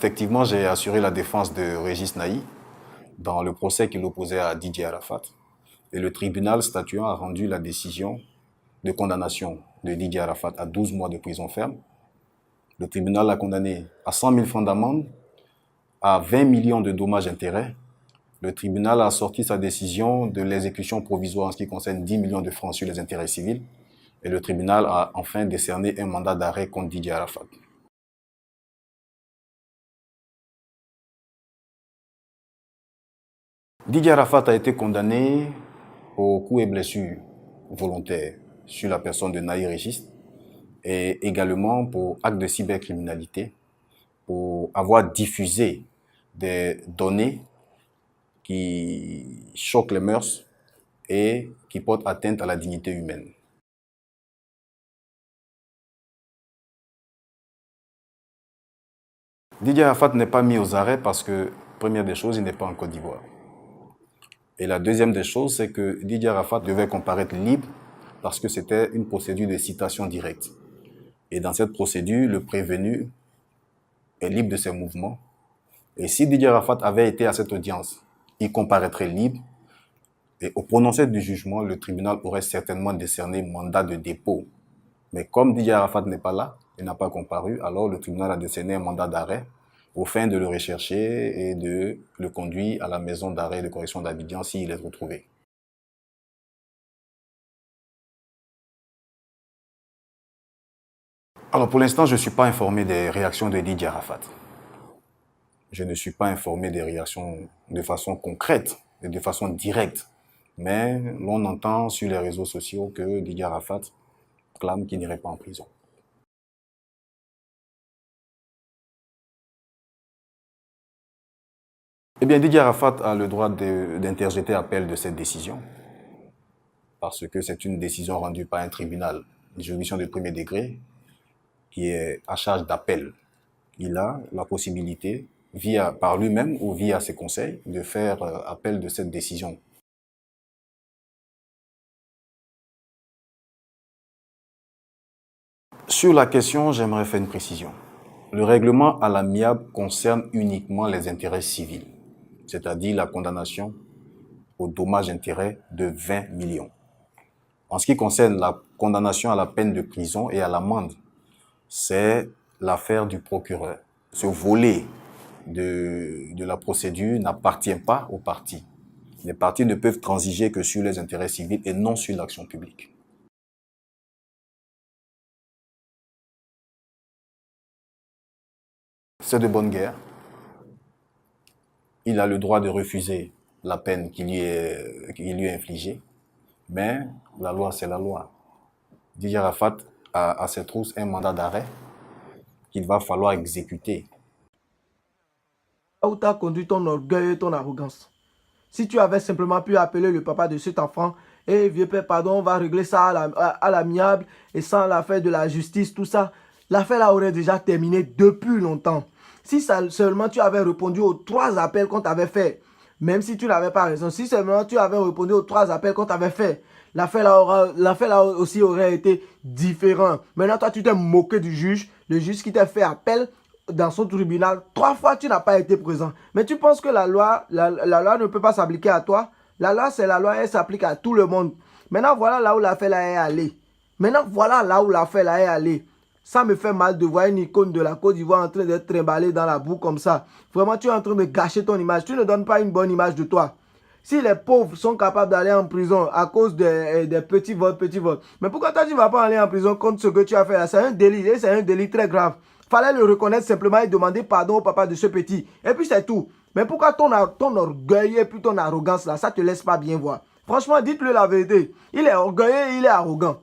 effectivement, j'ai assuré la défense de Régis Naï dans le procès qu'il opposait à Didier Arafat. Et le tribunal statuant a rendu la décision de condamnation de Didier Arafat à 12 mois de prison ferme. Le tribunal l'a condamné à 100 000 francs d'amende, à 20 millions de dommages-intérêts. Le tribunal a sorti sa décision de l'exécution provisoire en ce qui concerne 10 millions de francs sur les intérêts civils. Et le tribunal a enfin décerné un mandat d'arrêt contre Didier Arafat. Didier Arafat a été condamné pour coups et blessures volontaires sur la personne de Naï Régis et également pour acte de cybercriminalité, pour avoir diffusé des données qui choquent les mœurs et qui portent atteinte à la dignité humaine. Didier Arafat n'est pas mis aux arrêts parce que, première des choses, il n'est pas en Côte d'Ivoire. Et la deuxième des choses, c'est que Didier Arafat devait comparaître libre parce que c'était une procédure de citation directe. Et dans cette procédure, le prévenu est libre de ses mouvements. Et si Didier Arafat avait été à cette audience, il comparaîtrait libre. Et au prononcé du jugement, le tribunal aurait certainement décerné mandat de dépôt. Mais comme Didier Arafat n'est pas là, il n'a pas comparu, alors le tribunal a décerné un mandat d'arrêt au fin de le rechercher et de le conduire à la maison d'arrêt et de correction d'Abidjan s'il est retrouvé. Alors pour l'instant, je ne suis pas informé des réactions de Didier Arafat. Je ne suis pas informé des réactions de façon concrète et de façon directe. Mais l'on entend sur les réseaux sociaux que Didier Arafat clame qu'il n'irait pas en prison. Eh bien, Didier Arafat a le droit d'interjeter appel de cette décision parce que c'est une décision rendue par un tribunal, une juridiction de premier degré qui est à charge d'appel. Il a la possibilité, par lui-même ou via ses conseils, de faire appel de cette décision. Sur la question, j'aimerais faire une précision. Le règlement à l'amiable concerne uniquement les intérêts civils, c'est-à-dire la condamnation au dommage-intérêt de 20 millions. En ce qui concerne la condamnation à la peine de prison et à l'amende, c'est l'affaire du procureur. Ce volet de la procédure n'appartient pas aux parties. Les parties ne peuvent transiger que sur les intérêts civils et non sur l'action publique. C'est de bonne guerre. Il a le droit de refuser la peine qui lui est infligée, mais la loi, c'est la loi. Didier Arafat a à ses trousses un mandat d'arrêt qu'il va falloir exécuter. Où t'as conduit ton orgueil et ton arrogance. Si tu avais simplement pu appeler le papa de cet enfant, et vieux père, pardon, on va régler ça à l'amiable et sans l'affaire de la justice, tout ça, l'affaire là aurait déjà terminé depuis longtemps. Si seulement tu avais répondu aux 3 appels qu'on t'avait fait, même si tu n'avais pas raison, si seulement tu avais répondu aux 3 appels qu'on t'avait fait, l'affaire là aussi aurait été différente. Maintenant, toi, tu t'es moqué du juge, le juge qui t'a fait appel dans son tribunal. 3 fois, tu n'as pas été présent. Mais tu penses que la loi ne peut pas s'appliquer à toi? La loi, c'est la loi, elle s'applique à tout le monde. Maintenant, voilà là où l'affaire là est allée. Maintenant, voilà là où l'affaire là est allée. Ça me fait mal de voir une icône de la Côte d'Ivoire en train d'être trimballée dans la boue comme ça. Vraiment, tu es en train de gâcher ton image. Tu ne donnes pas une bonne image de toi. Si les pauvres sont capables d'aller en prison à cause des petits vols, mais pourquoi toi, tu ne vas pas aller en prison contre ce que tu as fait là? C'est un délit, et c'est un délit très grave. Fallait le reconnaître simplement et demander pardon au papa de ce petit. Et puis c'est tout. Mais pourquoi ton orgueil et puis ton arrogance là, ça te laisse pas bien voir? Franchement, dites-le la vérité. Il est orgueilleux et il est arrogant.